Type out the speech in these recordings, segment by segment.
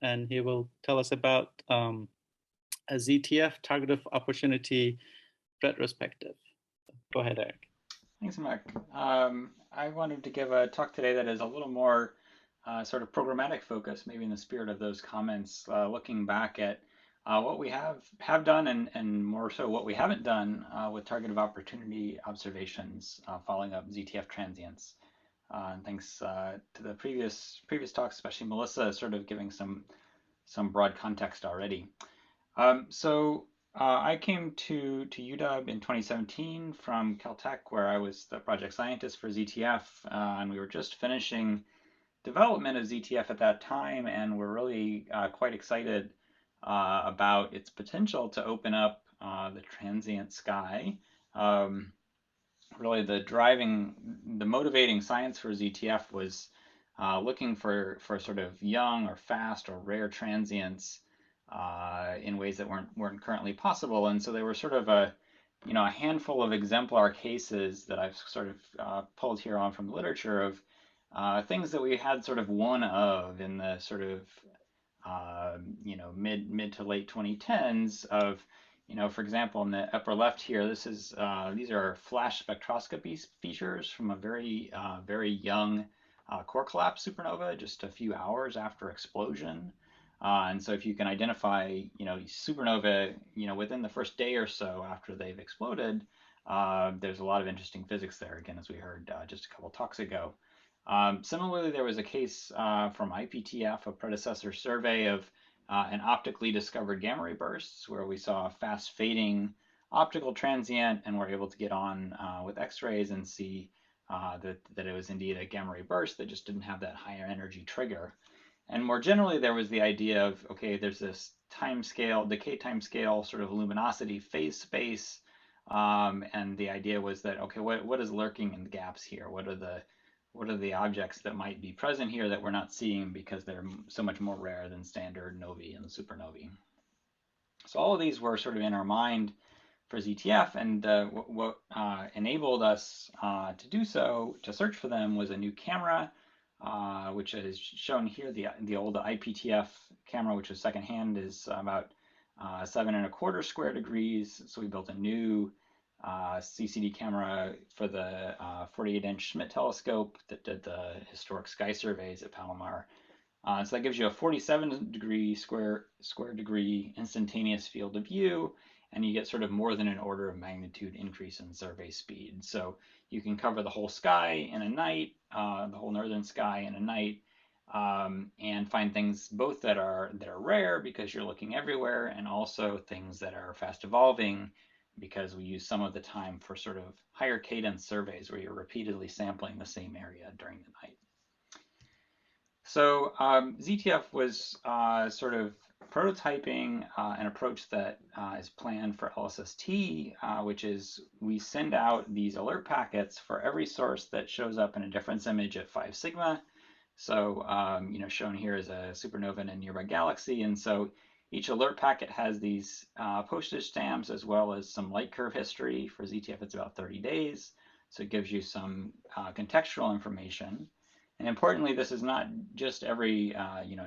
and he will tell us about a ZTF target of opportunity retrospective. Go ahead, Eric. Thanks, Mark. I wanted to give a talk today that is a little more sort of programmatic focus, maybe in the spirit of those comments, looking back at what we have done and more so what we haven't done with target of opportunity observations following up ZTF transients. And thanks to the previous talks, especially Melissa, sort of giving some broad context already. I came to UW in 2017 from Caltech, where I was the project scientist for ZTF, and we were just finishing development of ZTF at that time, and we're really quite excited about its potential to open up the transient sky. Really, the motivating science for ZTF was looking for sort of young or fast or rare transients in ways that weren't currently possible, and so they were sort of a handful of exemplar cases that I've sort of pulled here on from the literature of things that we had sort of one of in the sort of mid to late 2010s of for example, in the upper left here, these are flash spectroscopy features from a very young core collapse supernova, just a few hours after explosion. And so if you can identify, supernova, within the first day or so after they've exploded, there's a lot of interesting physics there, again, as we heard just a couple talks ago. Similarly, there was a case from IPTF, a predecessor survey of an optically discovered gamma ray bursts, where we saw a fast fading optical transient and were able to get on with X-rays and see that it was indeed a gamma ray burst that just didn't have that higher energy trigger. And more generally, there was the idea of, okay, there's this time scale, decay time scale, sort of luminosity phase space. And the idea was that, okay, what is lurking in the gaps here? What are the objects that might be present here that we're not seeing because they're so much more rare than standard novae and supernovae? So all of these were sort of in our mind for ZTF, and what enabled us to do so, to search for them, was a new camera, which is shown here. The old IPTF camera, which was secondhand, is about 7¼ square degrees. So we built a new CCD camera for the 48-inch Schmidt telescope that did the historic sky surveys at Palomar. So that gives you a 47 square degree instantaneous field of view, and you get sort of more than an order of magnitude increase in survey speed. So you can cover the whole sky in a night, the whole northern sky in a night, and find things both that are rare because you're looking everywhere, and also things that are fast evolving because we use some of the time for sort of higher cadence surveys where you're repeatedly sampling the same area during the night. So ZTF was sort of prototyping an approach that is planned for LSST, which is we send out these alert packets for every source that shows up in a difference image at 5 sigma. So shown here is a supernova in a nearby galaxy, and so each alert packet has these postage stamps as well as some light curve history. For ZTF, it's about 30 days, so it gives you some contextual information. And importantly, this is not just every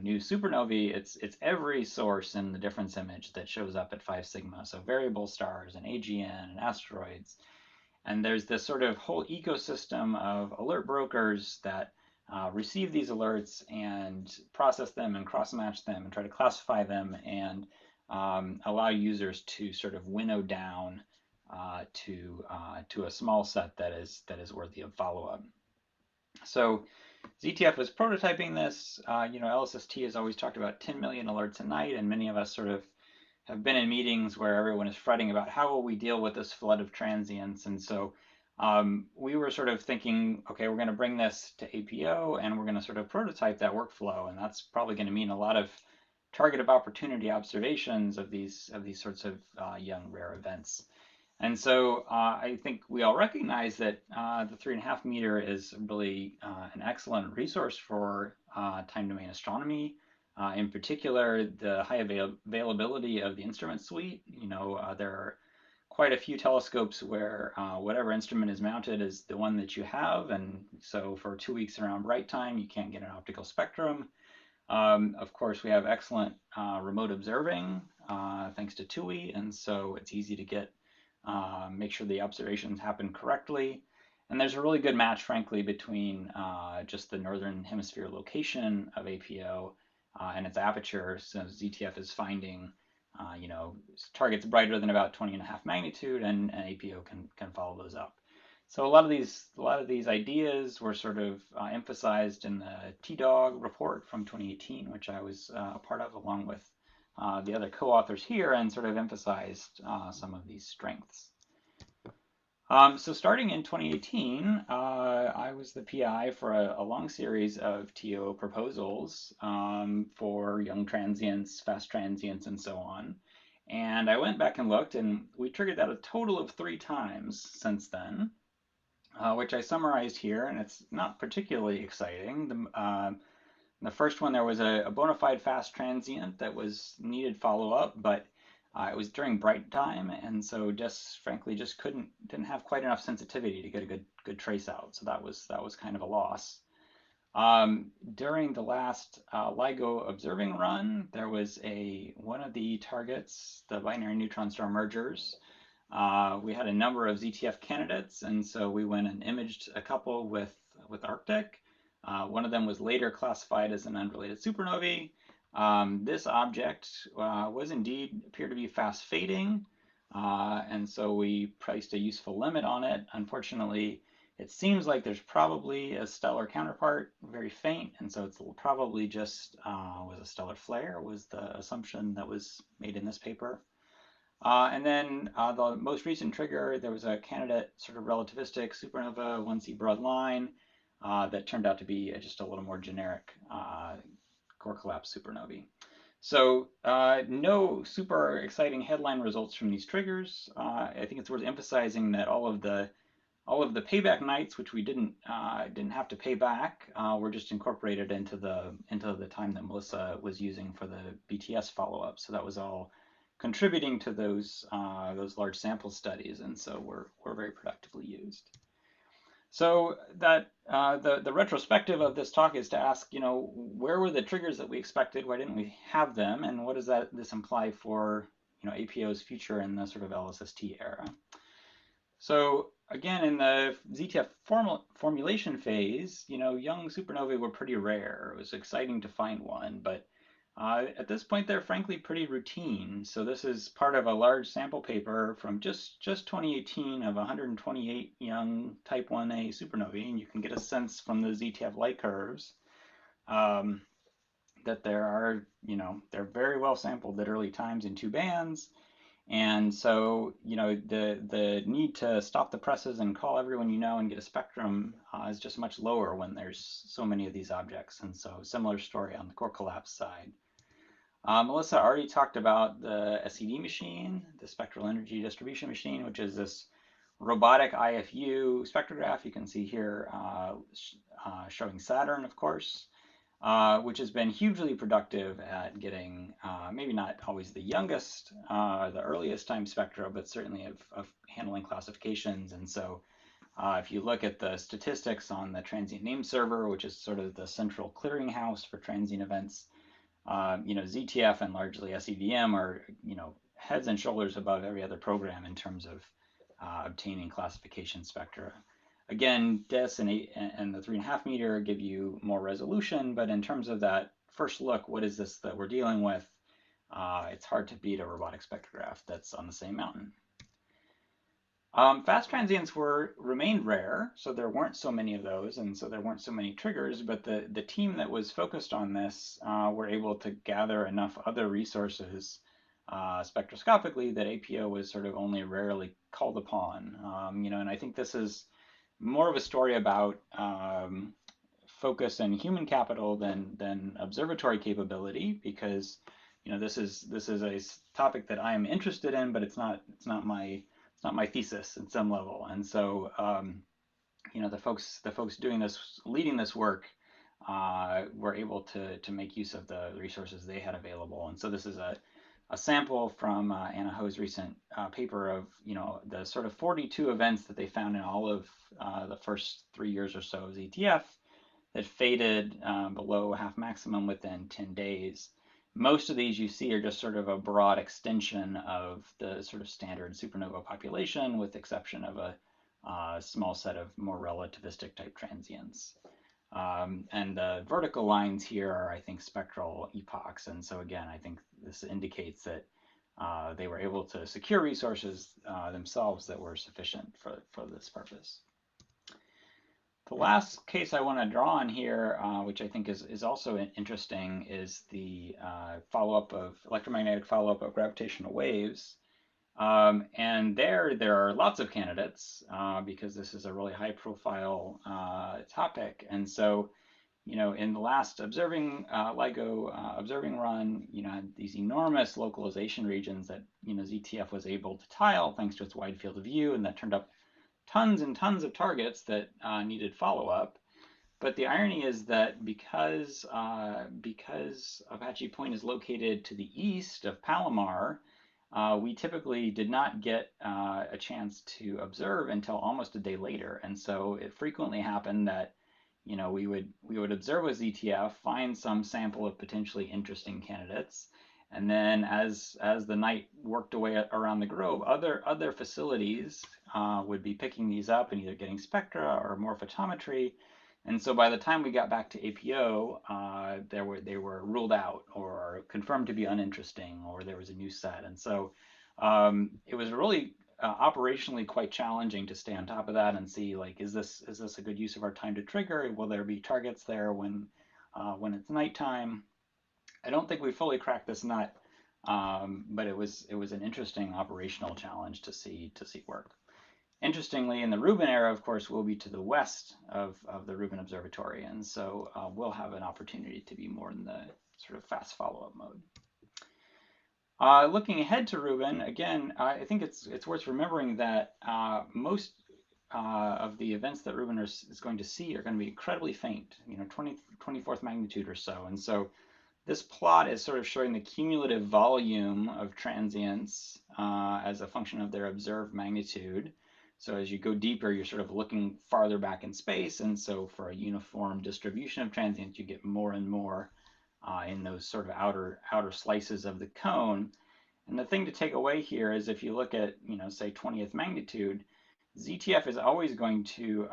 new supernovae, it's every source in the difference image that shows up at 5 sigma, so variable stars and AGN and asteroids. And there's this sort of whole ecosystem of alert brokers that receive these alerts and process them and cross-match them and try to classify them and allow users to sort of winnow down to a small set that is worthy of follow-up. So ZTF was prototyping this. LSST has always talked about 10 million alerts a night, and many of us sort of have been in meetings where everyone is fretting about how will we deal with this flood of transients. And so we were sort of thinking, okay, we're going to bring this to APO and we're going to sort of prototype that workflow, and that's probably going to mean a lot of target of opportunity observations of these sorts of young rare events. And so I think we all recognize that the 3.5 meter is really an excellent resource for time domain astronomy. In particular, the high availability of the instrument suite. There are quite a few telescopes where whatever instrument is mounted is the one that you have, and so for 2 weeks around bright time, you can't get an optical spectrum. Of course, we have excellent remote observing thanks to TUI, and so it's easy to get make sure the observations happen correctly. And there's a really good match, frankly, between just the northern hemisphere location of APO and its aperture. So ZTF is finding, targets brighter than about 20.5 magnitude, and APO can follow those up. So a lot of these ideas were sort of emphasized in the T-Dog report from 2018, which I was a part of, along with the other co-authors here, and sort of emphasized some of these strengths. So starting in 2018, I was the PI for a long series of TO proposals for young transients, fast transients, and so on. And I went back and looked, and we triggered that a total of 3 times since then. Which I summarized here, and it's not particularly exciting. The first one, there was a bona fide fast transient that was needed follow-up, but it was during bright time, and so just frankly just didn't have quite enough sensitivity to get a good trace out. So that was kind of a loss. During the last LIGO observing run, there was one of the targets, the binary neutron star mergers. We had a number of ZTF candidates, and so we went and imaged a couple with Arctic. One of them was later classified as an unrelated supernovae. This object was indeed appeared to be fast fading, and so we placed a useful limit on it. Unfortunately, it seems like there's probably a stellar counterpart, very faint, and so it's probably just was a stellar flare, was the assumption that was made in this paper. And then the most recent trigger, there was a candidate sort of relativistic supernova 1C broad line that turned out to be just a little more generic core collapse supernovae. So no super exciting headline results from these triggers. I think it's worth emphasizing that all of the payback nights, which we didn't have to pay back, were just incorporated into the time that Melissa was using for the BTS follow-up. So that was all contributing to those large sample studies, and so were very productively used. So that the retrospective of this talk is to ask, where were the triggers that we expected? Why didn't we have them? And what does this imply for APO's future in the sort of LSST era? So again, in the ZTF formulation phase, young supernovae were pretty rare. It was exciting to find one, but at this point, they're frankly pretty routine. So this is part of a large sample paper from just 2018 of 128 young type 1a supernovae, and you can get a sense from the ZTF light curves that they're very well sampled at early times in 2 bands. And so, the need to stop the presses and call everyone and get a spectrum is just much lower when there's so many of these objects. And so similar story on the core collapse side. Melissa already talked about the SED machine, the spectral energy distribution machine, which is this robotic IFU spectrograph. You can see here showing Saturn, of course, which has been hugely productive at getting maybe not always the youngest, the earliest time spectra, but certainly of handling classifications. And so if you look at the statistics on the transient name server, which is sort of the central clearinghouse for transient events, ZTF and largely SEVM are, heads and shoulders above every other program in terms of obtaining classification spectra. Again, DIS and the 3.5 meter give you more resolution, but in terms of that first look, what is this that we're dealing with? It's hard to beat a robotic spectrograph that's on the same mountain. Fast transients remained rare, so there weren't so many of those, and so there weren't so many triggers, but the team that was focused on this were able to gather enough other resources spectroscopically that APO was sort of only rarely called upon. And I think this is more of a story about focus and human capital than observatory capability, because this is a topic that I am interested in, but it's not my thesis at some level. And so the folks doing this, leading this work, were able to make use of the resources they had available. And so this is a sample from Anna Ho's recent paper of the sort of 42 events that they found in all of the first 3 years or so of ZTF that faded below half maximum within 10 days. Most of these you see are just sort of a broad extension of the sort of standard supernova population, with the exception of a small set of more relativistic type transients. And the vertical lines here are, I think, spectral epochs. And so again, I think this indicates that they were able to secure resources themselves that were sufficient for this purpose. The last case I want to draw on here, which I think is also interesting, is the follow-up of electromagnetic follow-up of gravitational waves. And there are lots of candidates because this is a really high-profile topic. And so, in the last LIGO observing run, had these enormous localization regions that ZTF was able to tile thanks to its wide field of view, and that turned up tons and tons of targets that needed follow-up. But the irony is that because Apache Point is located to the east of Palomar, we typically did not get a chance to observe until almost a day later. And so it frequently happened that we would observe with ZTF, find some sample of potentially interesting candidates, and then as the night worked away around the Grove, other facilities would be picking these up and either getting spectra or more photometry. And so by the time we got back to APO, they were ruled out or confirmed to be uninteresting, or there was a new set. And so it was really operationally quite challenging to stay on top of that and see, like, is this a good use of our time to trigger? Will there be targets there when it's nighttime? I don't think we fully cracked this nut, but it was an interesting operational challenge to see work. Interestingly, in the Rubin era, of course, we'll be to the west of the Rubin Observatory, and so we'll have an opportunity to be more in the sort of fast follow-up mode. Looking ahead to Rubin, again, I think it's worth remembering that most of the events that Rubin is going to see are going to be incredibly faint, 24th magnitude or so, and so this plot is sort of showing the cumulative volume of transients as a function of their observed magnitude. So as you go deeper, you're sort of looking farther back in space, and so for a uniform distribution of transients, you get more and more in those sort of outer slices of the cone. And the thing to take away here is if you look at, say 20th magnitude, ZTF is always going to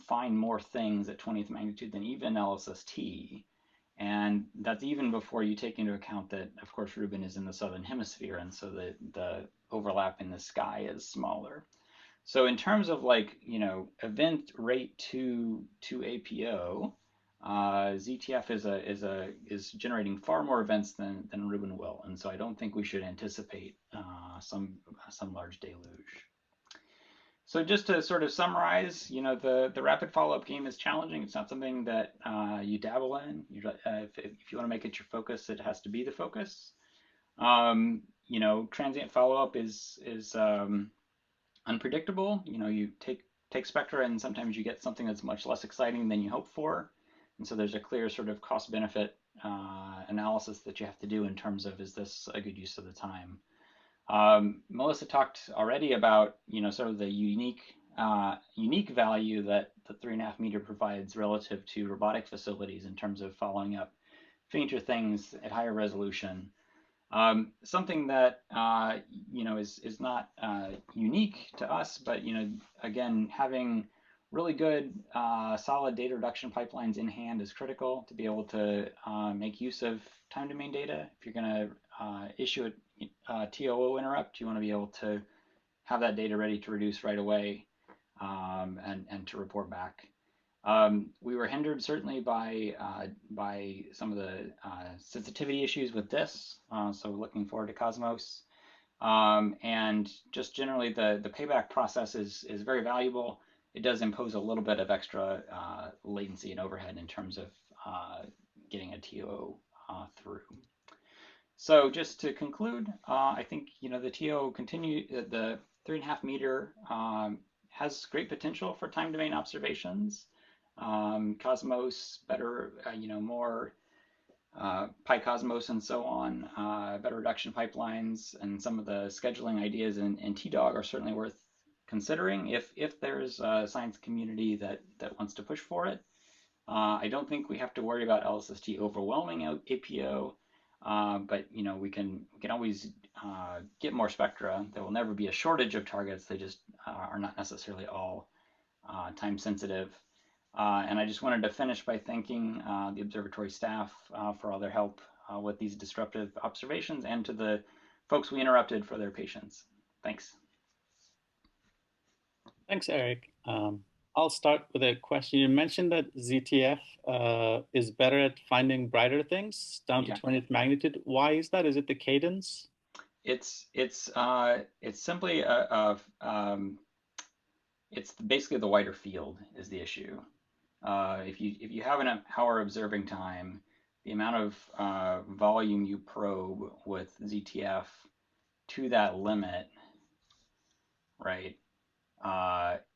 find more things at 20th magnitude than even LSST. And that's even before you take into account that, of course, Rubin is in the southern hemisphere, and so the overlap in the sky is smaller. So in terms of event rate to APO, ZTF is generating far more events than Rubin will, and so I don't think we should anticipate some large deluge. So just to sort of summarize, the rapid follow-up game is challenging. It's not something that you dabble in. If you want to make it your focus, it has to be the focus. Transient follow-up is unpredictable. You take spectra, and sometimes you get something that's much less exciting than you hope for. And so there's a clear sort of cost-benefit analysis that you have to do in terms of, is this a good use of the time? Melissa talked already about, sort of the unique value that the 3.5 meter provides relative to robotic facilities in terms of following up fainter things at higher resolution. Something that is not unique to us, but again, having really good solid data reduction pipelines in hand is critical to be able to make use of time domain data. If you're going to issue a TOO interrupt, you want to be able to have that data ready to reduce right away and to report back. We were hindered certainly by some of the sensitivity issues with this, so looking forward to Cosmos. And just generally the payback process is very valuable. It does impose a little bit of extra latency and overhead in terms of getting a TOO through. So just to conclude, I think the TOO the 3.5 meter has great potential for time domain observations. Cosmos, better, more PyCosmos and so on, better reduction pipelines, and some of the scheduling ideas in TDOG are certainly worth considering if there's a science community that wants to push for it. I don't think we have to worry about LSST overwhelming APO, but we can always get more spectra. There will never be a shortage of targets. They just are not necessarily all time sensitive. And I just wanted to finish by thanking the observatory staff for all their help with these disruptive observations, and to the folks we interrupted for their patience. Thanks. Thanks, Eric. I'll start with a question. You mentioned that ZTF is better at finding brighter things down to Yeah. 20th magnitude. Why is that? Is it the cadence? It's simply it's basically the wider field is the issue. If you have an hour observing time, the amount of volume you probe with ZTF to that limit, right,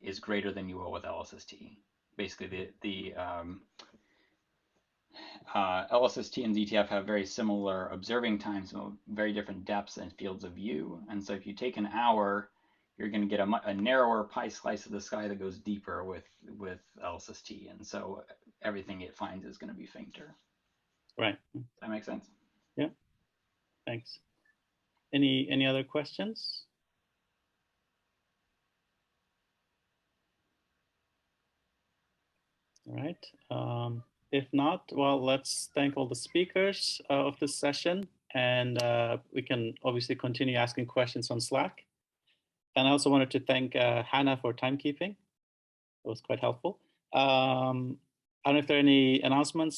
is greater than you will with LSST. Basically, the LSST and ZTF have very similar observing times, so very different depths and fields of view. And so if you take an hour, you're going to get a narrower pie slice of the sky that goes deeper with LSST. And so everything it finds is going to be fainter. Right. Does that make sense? Yeah. Thanks. Any other questions? All right. If not, well, let's thank all the speakers of this session, and we can obviously continue asking questions on Slack. And I also wanted to thank Hannah for timekeeping. It was quite helpful. I don't know if there are any announcements